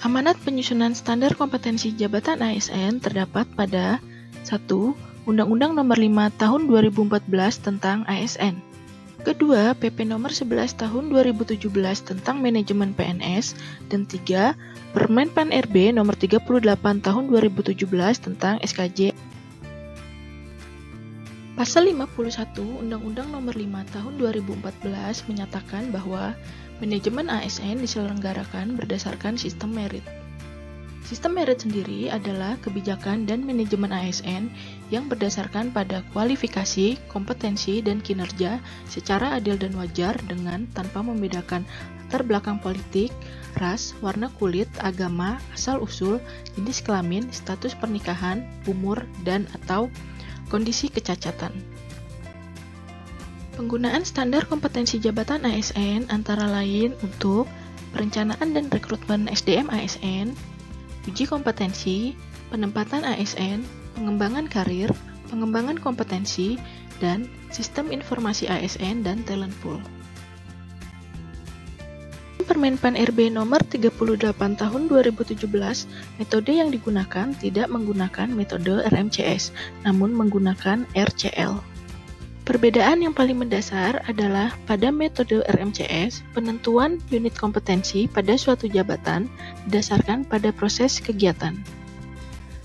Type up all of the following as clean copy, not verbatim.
Amanat penyusunan standar kompetensi jabatan ASN terdapat pada 1. Undang-Undang Nomor 5 Tahun 2014 tentang ASN. Kedua, PP Nomor 11 Tahun 2017 tentang Manajemen PNS. Dan 3. Permen PAN RB Nomor 38 Tahun 2017 tentang SKJ. Pasal 51 Undang-Undang Nomor 5 Tahun 2014 menyatakan bahwa manajemen ASN diselenggarakan berdasarkan sistem merit. Sistem merit sendiri adalah kebijakan dan manajemen ASN yang berdasarkan pada kualifikasi, kompetensi, dan kinerja secara adil dan wajar dengan tanpa membedakan latar belakang politik, ras, warna kulit, agama, asal-usul, jenis kelamin, status pernikahan, umur, dan atau kondisi kecacatan. Penggunaan standar kompetensi jabatan ASN antara lain untuk perencanaan dan rekrutmen SDM ASN, uji kompetensi, penempatan ASN, pengembangan karir, pengembangan kompetensi, dan sistem informasi ASN dan talent pool. Permen PAN RB Nomor 38 Tahun 2017, metode yang digunakan tidak menggunakan metode RMCS, namun menggunakan RCL. Perbedaan yang paling mendasar adalah pada metode RMCS, penentuan unit kompetensi pada suatu jabatan didasarkan pada proses kegiatan.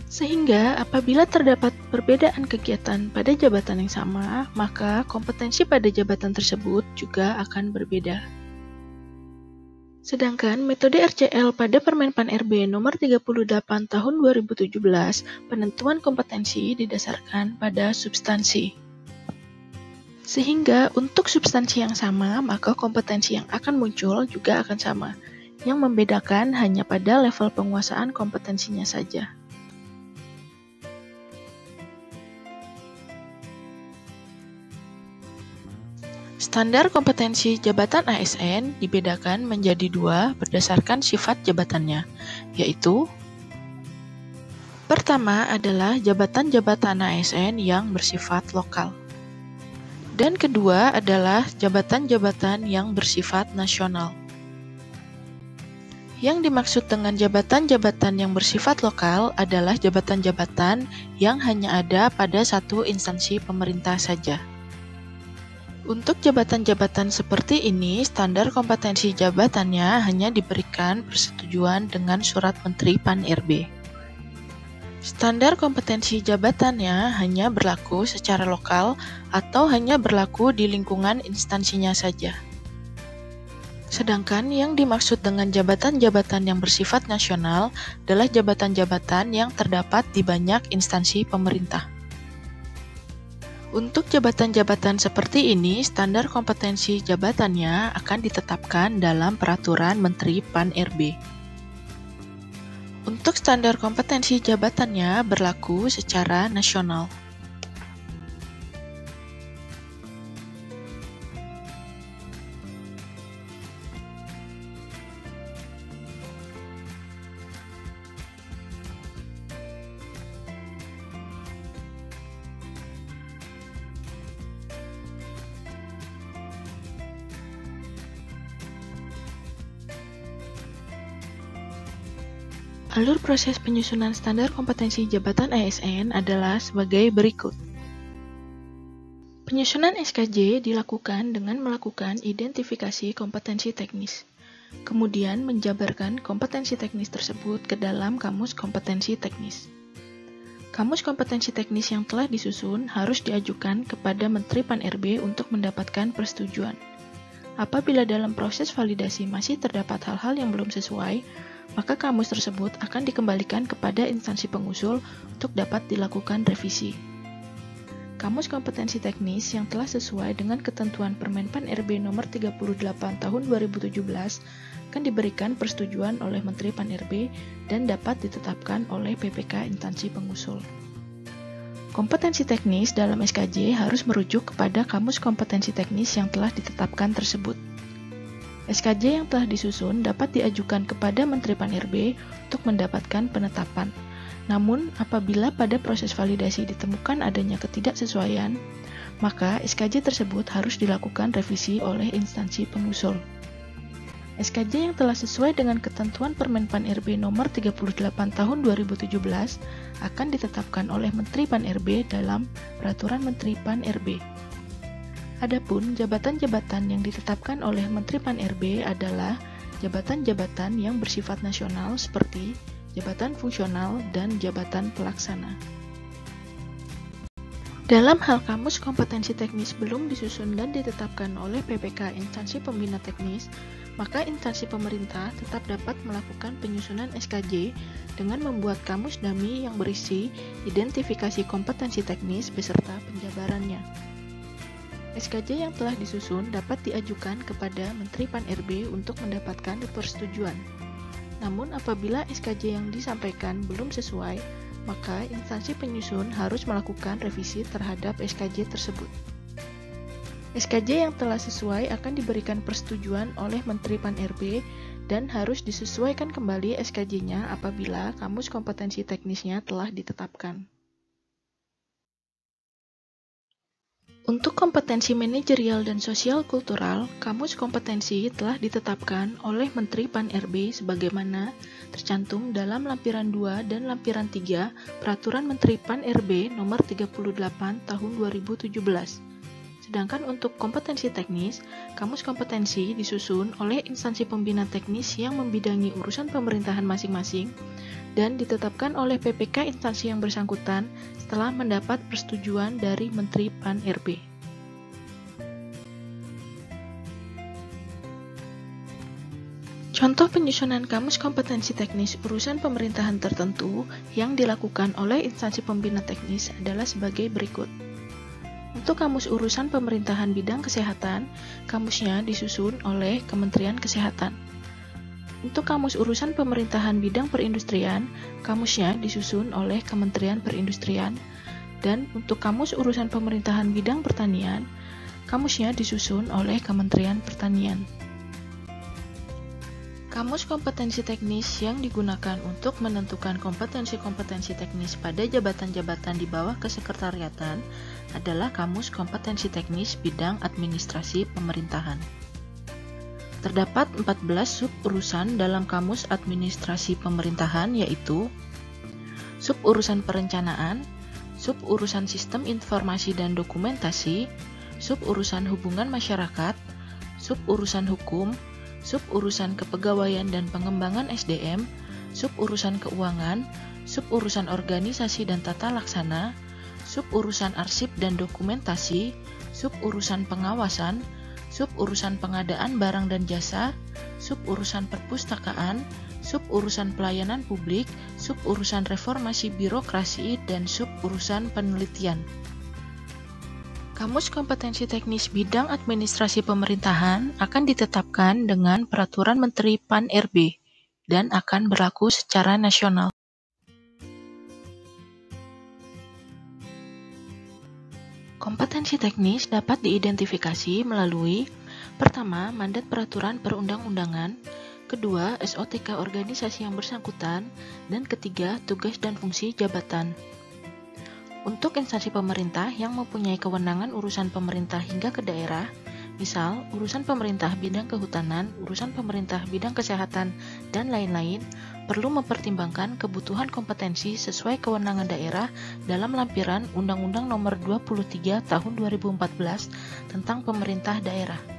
Sehingga apabila terdapat perbedaan kegiatan pada jabatan yang sama, maka kompetensi pada jabatan tersebut juga akan berbeda. Sedangkan metode RCL pada Permen PAN RB Nomor 38 Tahun 2017, penentuan kompetensi didasarkan pada substansi. Sehingga untuk substansi yang sama, maka kompetensi yang akan muncul juga akan sama. Yang membedakan hanya pada level penguasaan kompetensinya saja. Standar kompetensi jabatan ASN dibedakan menjadi dua berdasarkan sifat jabatannya, yaitu pertama adalah jabatan-jabatan ASN yang bersifat lokal. Dan kedua adalah jabatan-jabatan yang bersifat nasional. Yang dimaksud dengan jabatan-jabatan yang bersifat lokal adalah jabatan-jabatan yang hanya ada pada satu instansi pemerintah saja. Untuk jabatan-jabatan seperti ini, standar kompetensi jabatannya hanya diberikan persetujuan dengan Surat Menteri PAN RB. Standar kompetensi jabatannya hanya berlaku secara lokal atau hanya berlaku di lingkungan instansinya saja. Sedangkan yang dimaksud dengan jabatan-jabatan yang bersifat nasional adalah jabatan-jabatan yang terdapat di banyak instansi pemerintah. Untuk jabatan-jabatan seperti ini, standar kompetensi jabatannya akan ditetapkan dalam Peraturan Menteri PAN RB. Untuk standar kompetensi jabatannya berlaku secara nasional. Alur proses penyusunan standar kompetensi jabatan ASN adalah sebagai berikut. Penyusunan SKJ dilakukan dengan melakukan identifikasi kompetensi teknis, kemudian menjabarkan kompetensi teknis tersebut ke dalam kamus kompetensi teknis. Kamus kompetensi teknis yang telah disusun harus diajukan kepada Menteri PAN RB untuk mendapatkan persetujuan. Apabila dalam proses validasi masih terdapat hal-hal yang belum sesuai, maka kamus tersebut akan dikembalikan kepada instansi pengusul untuk dapat dilakukan revisi. Kamus kompetensi teknis yang telah sesuai dengan ketentuan Permen PAN RB Nomor 38 Tahun 2017 akan diberikan persetujuan oleh Menteri PAN RB dan dapat ditetapkan oleh PPK instansi pengusul. Kompetensi teknis dalam SKJ harus merujuk kepada kamus kompetensi teknis yang telah ditetapkan tersebut. SKJ yang telah disusun dapat diajukan kepada Menteri PAN RB untuk mendapatkan penetapan. Namun, apabila pada proses validasi ditemukan adanya ketidaksesuaian, maka SKJ tersebut harus dilakukan revisi oleh instansi pengusul. SKJ yang telah sesuai dengan ketentuan Permen PAN RB nomor 38 tahun 2017 akan ditetapkan oleh Menteri PAN RB dalam Peraturan Menteri PAN RB. Adapun jabatan-jabatan yang ditetapkan oleh Menteri PAN RB adalah jabatan-jabatan yang bersifat nasional seperti jabatan fungsional dan jabatan pelaksana. Dalam hal kamus kompetensi teknis belum disusun dan ditetapkan oleh PPK instansi pembina teknis, maka instansi pemerintah tetap dapat melakukan penyusunan SKJ dengan membuat kamus dummy yang berisi identifikasi kompetensi teknis beserta penjabarannya. SKJ yang telah disusun dapat diajukan kepada Menteri PAN RB untuk mendapatkan persetujuan. Namun apabila SKJ yang disampaikan belum sesuai, maka instansi penyusun harus melakukan revisi terhadap SKJ tersebut. SKJ yang telah sesuai akan diberikan persetujuan oleh Menteri PAN RB dan harus disesuaikan kembali SKJ-nya apabila kamus kompetensi teknisnya telah ditetapkan. Untuk kompetensi manajerial dan sosial kultural, kamus kompetensi telah ditetapkan oleh Menteri PAN RB sebagaimana tercantum dalam lampiran 2 dan lampiran 3 Peraturan Menteri PAN RB nomor 38 tahun 2017. Sedangkan untuk kompetensi teknis, kamus kompetensi disusun oleh instansi pembina teknis yang membidangi urusan pemerintahan masing-masing dan ditetapkan oleh PPK instansi yang bersangkutan setelah mendapat persetujuan dari Menteri PAN RB. Contoh penyusunan kamus kompetensi teknis urusan pemerintahan tertentu yang dilakukan oleh instansi pembina teknis adalah sebagai berikut. Untuk kamus urusan pemerintahan bidang kesehatan, kamusnya disusun oleh Kementerian Kesehatan. Untuk kamus urusan pemerintahan bidang perindustrian, kamusnya disusun oleh Kementerian Perindustrian. Dan untuk kamus urusan pemerintahan bidang pertanian, kamusnya disusun oleh Kementerian Pertanian. Kamus kompetensi teknis yang digunakan untuk menentukan kompetensi-kompetensi teknis pada jabatan-jabatan di bawah kesekretariatan adalah kamus kompetensi teknis bidang administrasi pemerintahan. Terdapat 14 sub-urusan dalam kamus administrasi pemerintahan yaitu sub-urusan perencanaan, sub-urusan sistem informasi dan dokumentasi, sub-urusan hubungan masyarakat, sub-urusan hukum, sub-urusan kepegawaian dan pengembangan SDM, sub-urusan keuangan, sub-urusan organisasi dan tata laksana, sub-urusan arsip dan dokumentasi, sub-urusan pengawasan, sub-urusan pengadaan barang dan jasa, sub-urusan perpustakaan, sub-urusan pelayanan publik, sub-urusan reformasi birokrasi, dan sub-urusan penelitian. Kamus kompetensi teknis bidang administrasi pemerintahan akan ditetapkan dengan Peraturan Menteri PAN RB dan akan berlaku secara nasional. Kompetensi teknis dapat diidentifikasi melalui pertama, mandat peraturan perundang-undangan, kedua, SOTK organisasi yang bersangkutan, dan ketiga, tugas dan fungsi jabatan. Untuk instansi pemerintah yang mempunyai kewenangan urusan pemerintah hingga ke daerah, misal urusan pemerintah bidang kehutanan, urusan pemerintah bidang kesehatan, dan lain-lain, perlu mempertimbangkan kebutuhan kompetensi sesuai kewenangan daerah dalam lampiran Undang-Undang Nomor 23 Tahun 2014 tentang Pemerintah Daerah.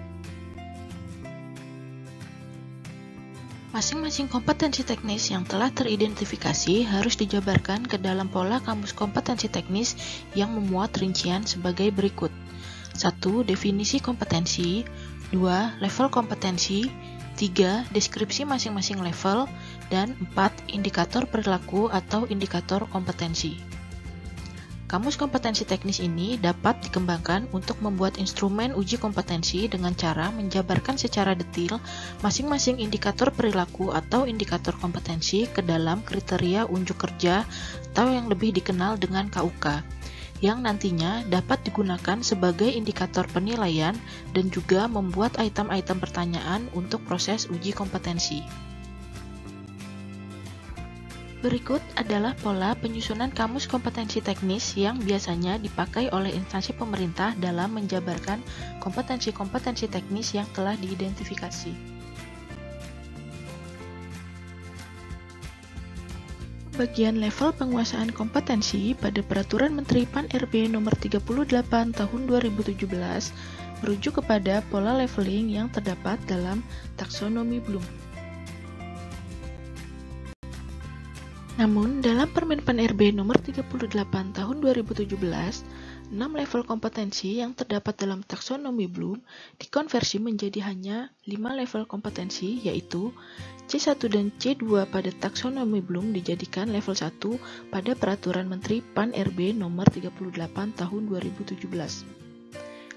Masing-masing kompetensi teknis yang telah teridentifikasi harus dijabarkan ke dalam pola kamus kompetensi teknis yang memuat rincian sebagai berikut. 1. Definisi kompetensi. 2. Level kompetensi. 3. Deskripsi masing-masing level. Dan 4. Indikator perilaku atau indikator kompetensi. Kamus kompetensi teknis ini dapat dikembangkan untuk membuat instrumen uji kompetensi dengan cara menjabarkan secara detail masing-masing indikator perilaku atau indikator kompetensi ke dalam kriteria unjuk kerja atau yang lebih dikenal dengan KUK, yang nantinya dapat digunakan sebagai indikator penilaian dan juga membuat item-item pertanyaan untuk proses uji kompetensi. Berikut adalah pola penyusunan kamus kompetensi teknis yang biasanya dipakai oleh instansi pemerintah dalam menjabarkan kompetensi-kompetensi teknis yang telah diidentifikasi. Bagian level penguasaan kompetensi pada Peraturan Menteri Pan-RB Nomor 38 Tahun 2017 merujuk kepada pola leveling yang terdapat dalam taksonomi Bloom. Namun, dalam Permen Pan-RB Nomor 38 Tahun 2017, 6 level kompetensi yang terdapat dalam taksonomi Bloom dikonversi menjadi hanya 5 level kompetensi, yaitu C1 dan C2 pada taksonomi Bloom dijadikan level 1 pada Peraturan Menteri Pan-RB Nomor 38 Tahun 2017.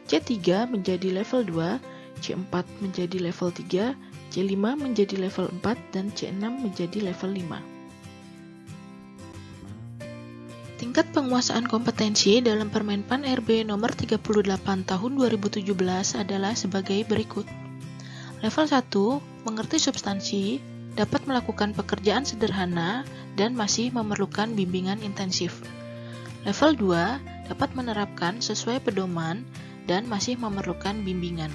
C3 menjadi level 2, C4 menjadi level 3, C5 menjadi level 4, dan C6 menjadi level 5. Tingkat penguasaan kompetensi dalam Permen Pan-RB Nomor 38 Tahun 2017 adalah sebagai berikut. Level 1, mengerti substansi, dapat melakukan pekerjaan sederhana, dan masih memerlukan bimbingan intensif. Level 2, dapat menerapkan sesuai pedoman, dan masih memerlukan bimbingan.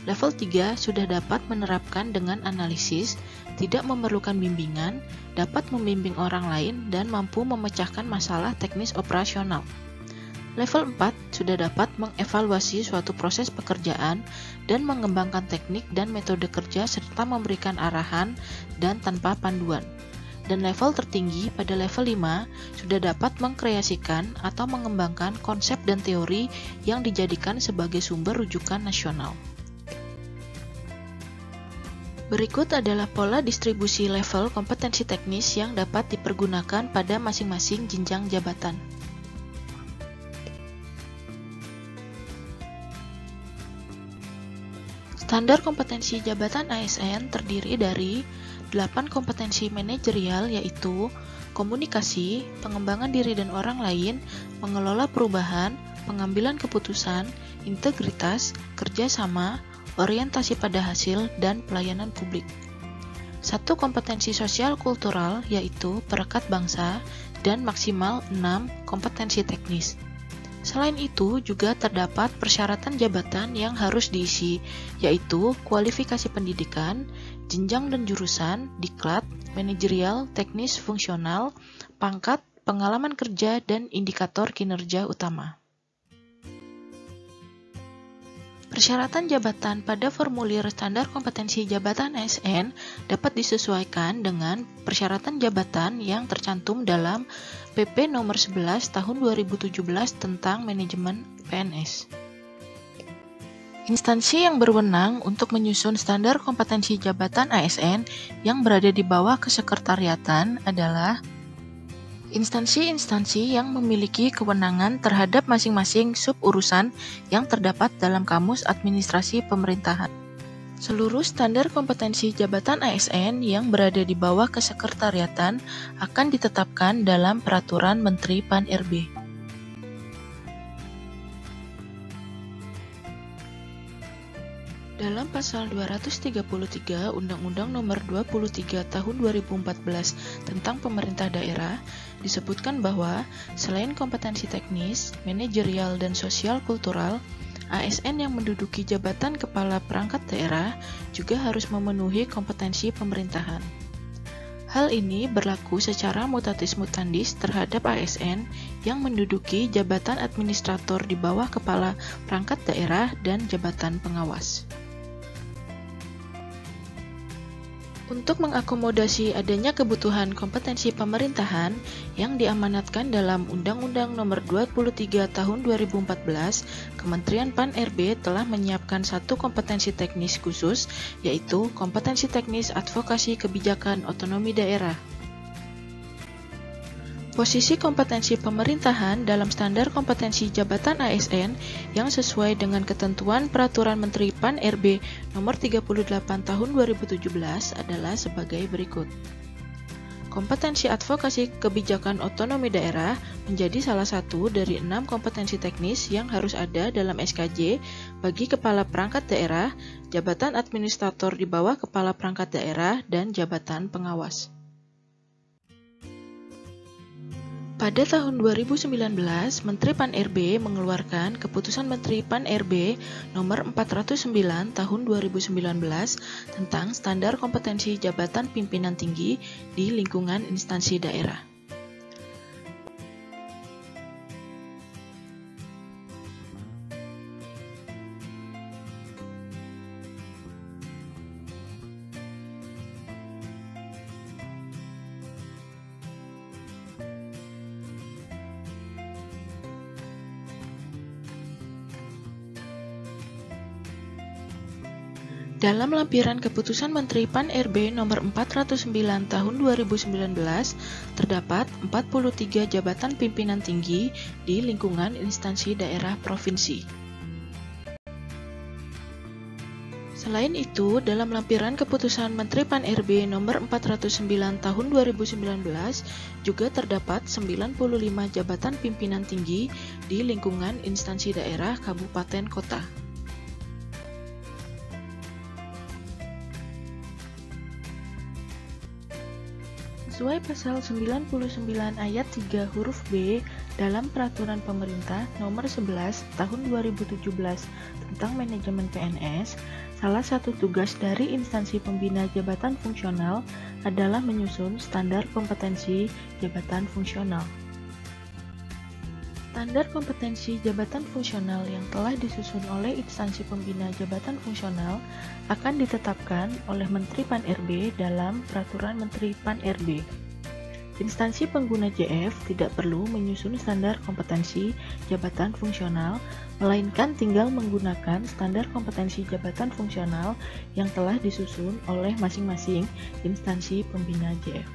Level 3 sudah dapat menerapkan dengan analisis, tidak memerlukan bimbingan, dapat membimbing orang lain, dan mampu memecahkan masalah teknis operasional. Level 4 sudah dapat mengevaluasi suatu proses pekerjaan dan mengembangkan teknik dan metode kerja serta memberikan arahan dan tanpa panduan. Dan level tertinggi pada level 5 sudah dapat mengkreasikan atau mengembangkan konsep dan teori yang dijadikan sebagai sumber rujukan nasional. Berikut adalah pola distribusi level kompetensi teknis yang dapat dipergunakan pada masing-masing jenjang jabatan. Standar kompetensi jabatan ASN terdiri dari 8 kompetensi manajerial, yaitu komunikasi, pengembangan diri dan orang lain, mengelola perubahan, pengambilan keputusan, integritas, kerjasama, orientasi pada hasil, dan pelayanan publik. 1 kompetensi sosial kultural, yaitu perekat bangsa, dan maksimal 6 kompetensi teknis. Selain itu, juga terdapat persyaratan jabatan yang harus diisi, yaitu kualifikasi pendidikan, jenjang dan jurusan, diklat, manajerial, teknis, fungsional, pangkat, pengalaman kerja, dan indikator kinerja utama. Persyaratan jabatan pada formulir standar kompetensi jabatan ASN dapat disesuaikan dengan persyaratan jabatan yang tercantum dalam PP Nomor 11 Tahun 2017 tentang manajemen PNS. Instansi yang berwenang untuk menyusun standar kompetensi jabatan ASN yang berada di bawah kesekretariatan adalah instansi-instansi yang memiliki kewenangan terhadap masing-masing sub-urusan yang terdapat dalam Kamus Administrasi Pemerintahan. Seluruh standar kompetensi jabatan ASN yang berada di bawah kesekretariatan akan ditetapkan dalam Peraturan Menteri Pan-RB. Dalam pasal 233 Undang-Undang Nomor 23 Tahun 2014 tentang Pemerintah Daerah disebutkan bahwa selain kompetensi teknis, manajerial, dan sosial kultural, ASN yang menduduki jabatan kepala perangkat daerah juga harus memenuhi kompetensi pemerintahan. Hal ini berlaku secara mutatis mutandis terhadap ASN yang menduduki jabatan administrator di bawah kepala perangkat daerah dan jabatan pengawas. Untuk mengakomodasi adanya kebutuhan kompetensi pemerintahan yang diamanatkan dalam Undang-Undang Nomor 23 Tahun 2014, Kementerian Pan-RB telah menyiapkan 1 kompetensi teknis khusus, yaitu kompetensi teknis advokasi kebijakan otonomi daerah. Posisi kompetensi pemerintahan dalam standar kompetensi jabatan ASN yang sesuai dengan ketentuan Peraturan Menteri Pan-RB Nomor 38 Tahun 2017 adalah sebagai berikut. Kompetensi advokasi kebijakan otonomi daerah menjadi salah satu dari 6 kompetensi teknis yang harus ada dalam SKJ bagi kepala perangkat daerah, jabatan administrator di bawah kepala perangkat daerah, dan jabatan pengawas. Pada tahun 2019, Menteri Pan-RB mengeluarkan Keputusan Menteri Pan-RB Nomor 409 Tahun 2019 tentang standar kompetensi jabatan pimpinan tinggi di lingkungan instansi daerah. Dalam lampiran Keputusan Menteri Pan-RB Nomor 409 Tahun 2019, terdapat 43 jabatan pimpinan tinggi di lingkungan instansi daerah provinsi. Selain itu, dalam lampiran Keputusan Menteri Pan-RB Nomor 409 Tahun 2019 juga terdapat 95 jabatan pimpinan tinggi di lingkungan instansi daerah kabupaten kota. Sesuai pasal 99 ayat 3 huruf B dalam Peraturan Pemerintah Nomor 11 Tahun 2017 tentang manajemen PNS, salah satu tugas dari instansi pembina jabatan fungsional adalah menyusun standar kompetensi jabatan fungsional. Standar kompetensi jabatan fungsional yang telah disusun oleh instansi pembina jabatan fungsional akan ditetapkan oleh Menteri Pan-RB dalam Peraturan Menteri Pan-RB. Instansi pengguna JF tidak perlu menyusun standar kompetensi jabatan fungsional, melainkan tinggal menggunakan standar kompetensi jabatan fungsional yang telah disusun oleh masing-masing instansi pembina JF.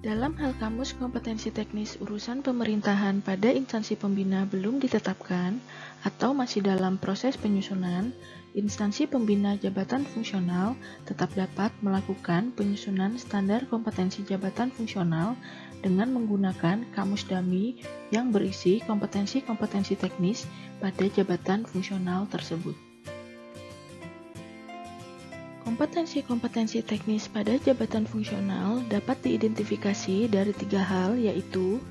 Dalam hal kamus kompetensi teknis urusan pemerintahan pada instansi pembina belum ditetapkan atau masih dalam proses penyusunan, instansi pembina jabatan fungsional tetap dapat melakukan penyusunan standar kompetensi jabatan fungsional dengan menggunakan kamus dummy yang berisi kompetensi-kompetensi teknis pada jabatan fungsional tersebut. Kompetensi-kompetensi teknis pada jabatan fungsional dapat diidentifikasi dari 3 hal, yaitu: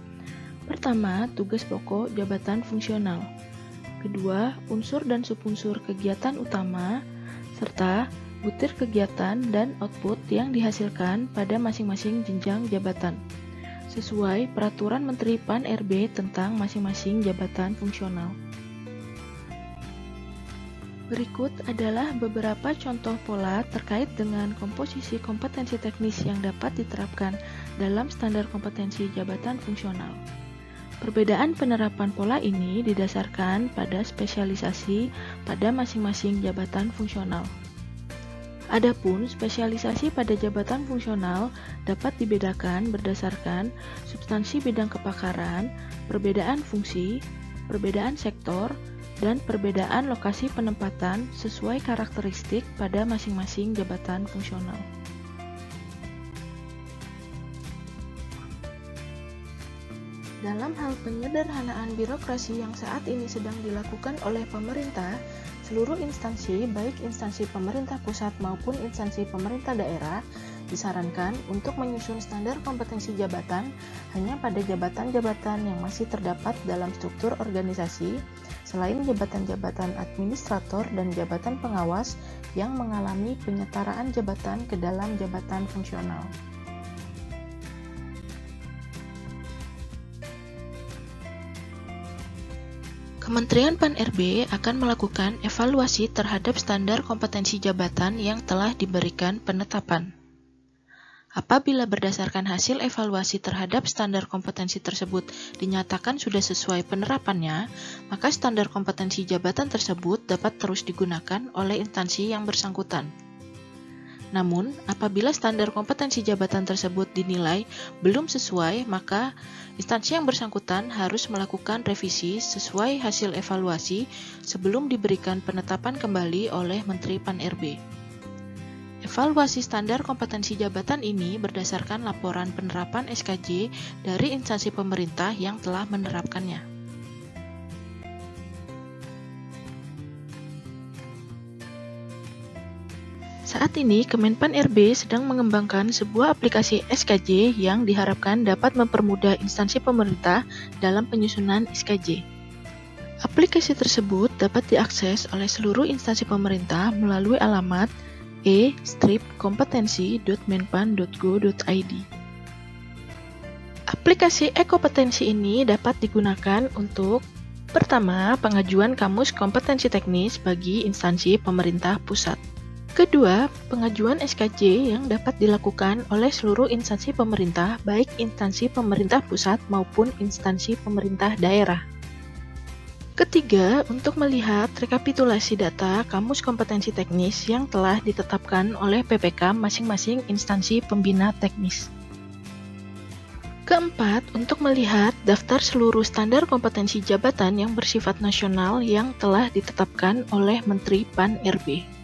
pertama, tugas pokok jabatan fungsional; kedua, unsur dan subunsur kegiatan utama; serta butir kegiatan dan output yang dihasilkan pada masing-masing jenjang jabatan, sesuai Peraturan Menteri Pan-RB tentang masing-masing jabatan fungsional. Berikut adalah beberapa contoh pola terkait dengan komposisi kompetensi teknis yang dapat diterapkan dalam standar kompetensi jabatan fungsional. Perbedaan penerapan pola ini didasarkan pada spesialisasi pada masing-masing jabatan fungsional. Adapun spesialisasi pada jabatan fungsional dapat dibedakan berdasarkan substansi bidang kepakaran, perbedaan fungsi, perbedaan sektor, dan perbedaan lokasi penempatan sesuai karakteristik pada masing-masing jabatan fungsional. Dalam hal penyederhanaan birokrasi yang saat ini sedang dilakukan oleh pemerintah, seluruh instansi, baik instansi pemerintah pusat maupun instansi pemerintah daerah, disarankan untuk menyusun standar kompetensi jabatan hanya pada jabatan-jabatan yang masih terdapat dalam struktur organisasi, selain jabatan-jabatan administrator dan jabatan pengawas yang mengalami penyetaraan jabatan ke dalam jabatan fungsional. Kementerian Pan-RB akan melakukan evaluasi terhadap standar kompetensi jabatan yang telah diberikan penetapan. Apabila berdasarkan hasil evaluasi terhadap standar kompetensi tersebut dinyatakan sudah sesuai penerapannya, maka standar kompetensi jabatan tersebut dapat terus digunakan oleh instansi yang bersangkutan. Namun, apabila standar kompetensi jabatan tersebut dinilai belum sesuai, maka instansi yang bersangkutan harus melakukan revisi sesuai hasil evaluasi sebelum diberikan penetapan kembali oleh Menteri Pan-RB. Evaluasi standar kompetensi jabatan ini berdasarkan laporan penerapan SKJ dari instansi pemerintah yang telah menerapkannya. Saat ini, Kemenpan RB sedang mengembangkan sebuah aplikasi SKJ yang diharapkan dapat mempermudah instansi pemerintah dalam penyusunan SKJ. Aplikasi tersebut dapat diakses oleh seluruh instansi pemerintah melalui alamat e-kompetensi.menpan.go.id. Aplikasi e-kompetensi ini dapat digunakan untuk pertama, pengajuan kamus kompetensi teknis bagi instansi pemerintah pusat. Kedua, pengajuan SKJ yang dapat dilakukan oleh seluruh instansi pemerintah, baik instansi pemerintah pusat maupun instansi pemerintah daerah. Ketiga, untuk melihat rekapitulasi data kamus kompetensi teknis yang telah ditetapkan oleh PPK masing-masing instansi pembina teknis. Keempat, untuk melihat daftar seluruh standar kompetensi jabatan yang bersifat nasional yang telah ditetapkan oleh Menteri PAN RB.